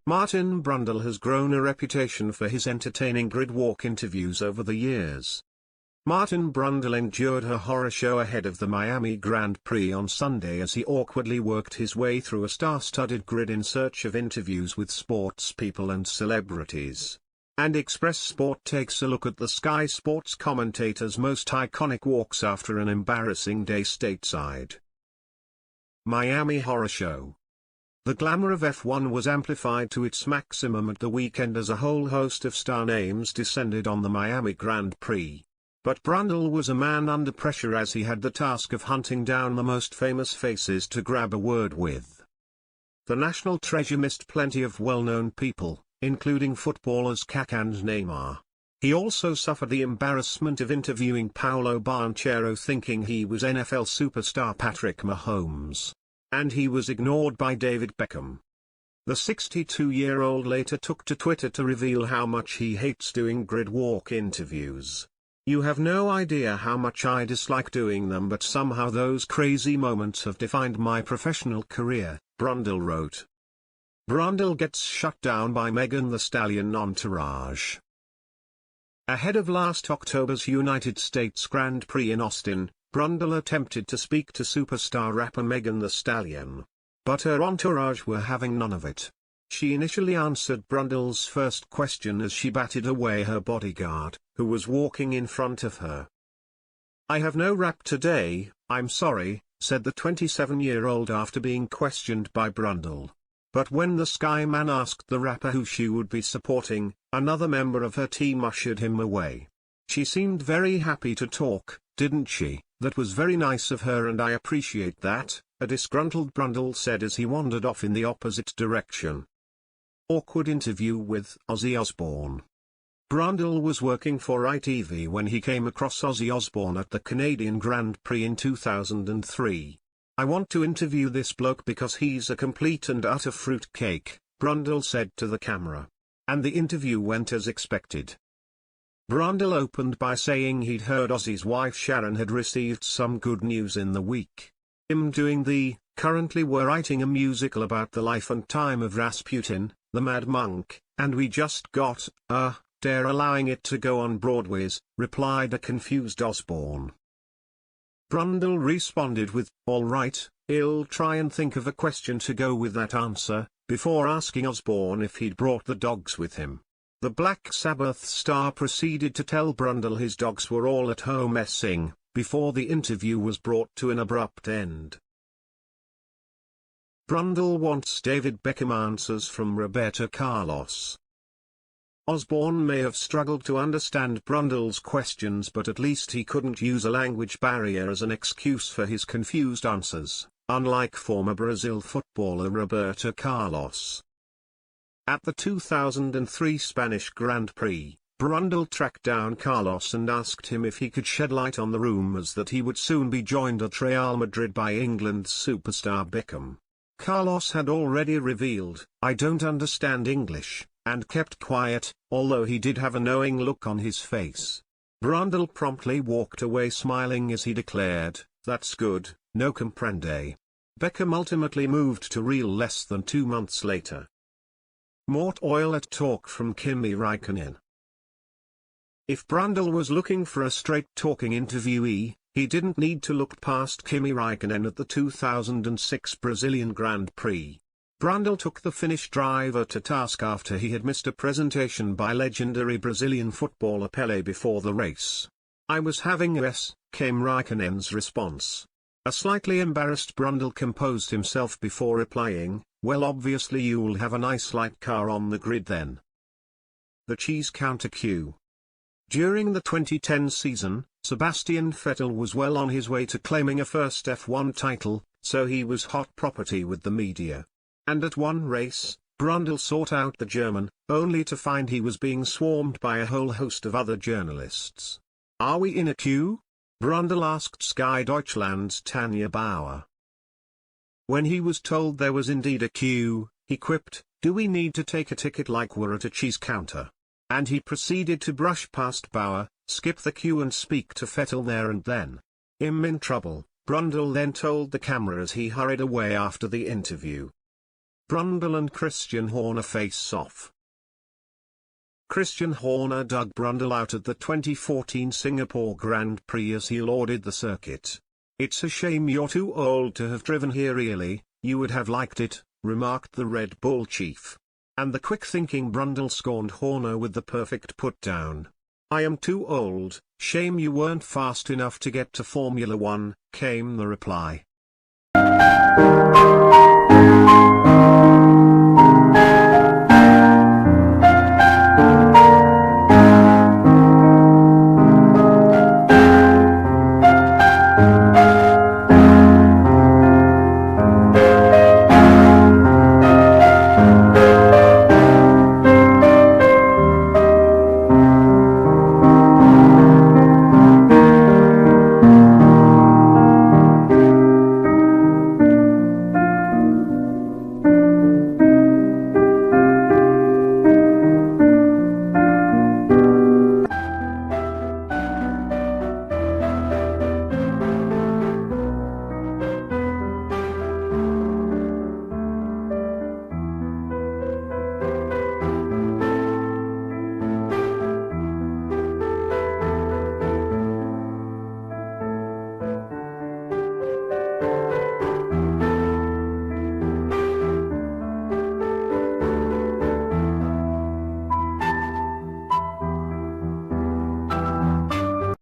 Martin Brundle has grown a reputation for his entertaining grid walk interviews over the years. Martin Brundle endured a horror show ahead of the Miami Grand Prix on Sunday as he awkwardly worked his way through a star-studded grid in search of interviews with sports people and celebrities. And Express Sport takes a look at the Sky Sports commentator's most iconic walks after an embarrassing day stateside. Miami Horror Show. The glamour of F1 was amplified to its maximum at the weekend as a whole host of star names descended on the Miami Grand Prix. But Brundle was a man under pressure as he had the task of hunting down the most famous faces to grab a word with. The national treasure missed plenty of well-known people, including footballers Kaká and Neymar. He also suffered the embarrassment of interviewing Paolo Banchero thinking he was NFL superstar Patrick Mahomes. And he was ignored by David Beckham. The 62-year-old later took to Twitter to reveal how much he hates doing grid walk interviews. "You have no idea how much I dislike doing them, but somehow those crazy moments have defined my professional career," Brundle wrote. Brundle gets shut down by Megan Thee Stallion entourage. Ahead of last October's United States Grand Prix in Austin, Brundle attempted to speak to superstar rapper Megan Thee Stallion. But her entourage were having none of it. She initially answered Brundle's first question as she batted away her bodyguard, who was walking in front of her. "I have no rap today, I'm sorry," said the 27-year-old after being questioned by Brundle. But when the Sky Man asked the rapper who she would be supporting, another member of her team ushered him away. "She seemed very happy to talk, didn't she? That was very nice of her and I appreciate that," a disgruntled Brundle said as he wandered off in the opposite direction. Awkward interview with Ozzy Osbourne. Brundle was working for ITV when he came across Ozzy Osbourne at the Canadian Grand Prix in 2003. "I want to interview this bloke because he's a complete and utter fruitcake," Brundle said to the camera. And the interview went as expected. Brundle opened by saying he'd heard Ozzy's wife Sharon had received some good news in the week. Currently we're writing a musical about the life and time of Rasputin, the Mad Monk, and we just got, they're allowing it to go on Broadway's," replied a confused Osbourne. Brundle responded with, "All right, I'll try and think of a question to go with that answer," before asking Osbourne if he'd brought the dogs with him. The Black Sabbath star proceeded to tell Brundle his dogs were all at home messing, before the interview was brought to an abrupt end. Brundle wants David Beckham answers from Roberto Carlos. Osbourne may have struggled to understand Brundle's questions, but at least he couldn't use a language barrier as an excuse for his confused answers, unlike former Brazil footballer Roberto Carlos. At the 2003 Spanish Grand Prix, Brundle tracked down Carlos and asked him if he could shed light on the rumors that he would soon be joined at Real Madrid by England's superstar Beckham. Carlos had already revealed, "I don't understand English," and kept quiet, although he did have a knowing look on his face. Brundle promptly walked away smiling as he declared, "That's good, no comprende." Beckham ultimately moved to Real less than 2 months later. Mort Oilet talk from Kimi Raikkonen. If Brundle was looking for a straight-talking interviewee, he didn't need to look past Kimi Raikkonen at the 2006 Brazilian Grand Prix. Brundle took the Finnish driver to task after he had missed a presentation by legendary Brazilian footballer Pelé before the race. "I was having came Raikkonen's response. A slightly embarrassed Brundle composed himself before replying, "Well, obviously you'll have a nice light car on the grid then." The cheese counter queue. During the 2010 season, Sebastian Vettel was well on his way to claiming a first F1 title, so he was hot property with the media. And at one race, Brundle sought out the German, only to find he was being swarmed by a whole host of other journalists. "Are we in a queue?" Brundle asked Sky Deutschland's Tanja Bauer. When he was told there was indeed a queue, he quipped, "Do we need to take a ticket like we're at a cheese counter?" And he proceeded to brush past Bauer, skip the queue and speak to Vettel there and then. "I'm in trouble," Brundle then told the camera as he hurried away after the interview. Brundle and Christian Horner face off. Christian Horner dug Brundle out at the 2014 Singapore Grand Prix as he lauded the circuit. "It's a shame you're too old to have driven here really, you would have liked it," remarked the Red Bull chief. And the quick-thinking Brundle scorned Horner with the perfect put-down. "I am too old, shame you weren't fast enough to get to Formula One," came the reply.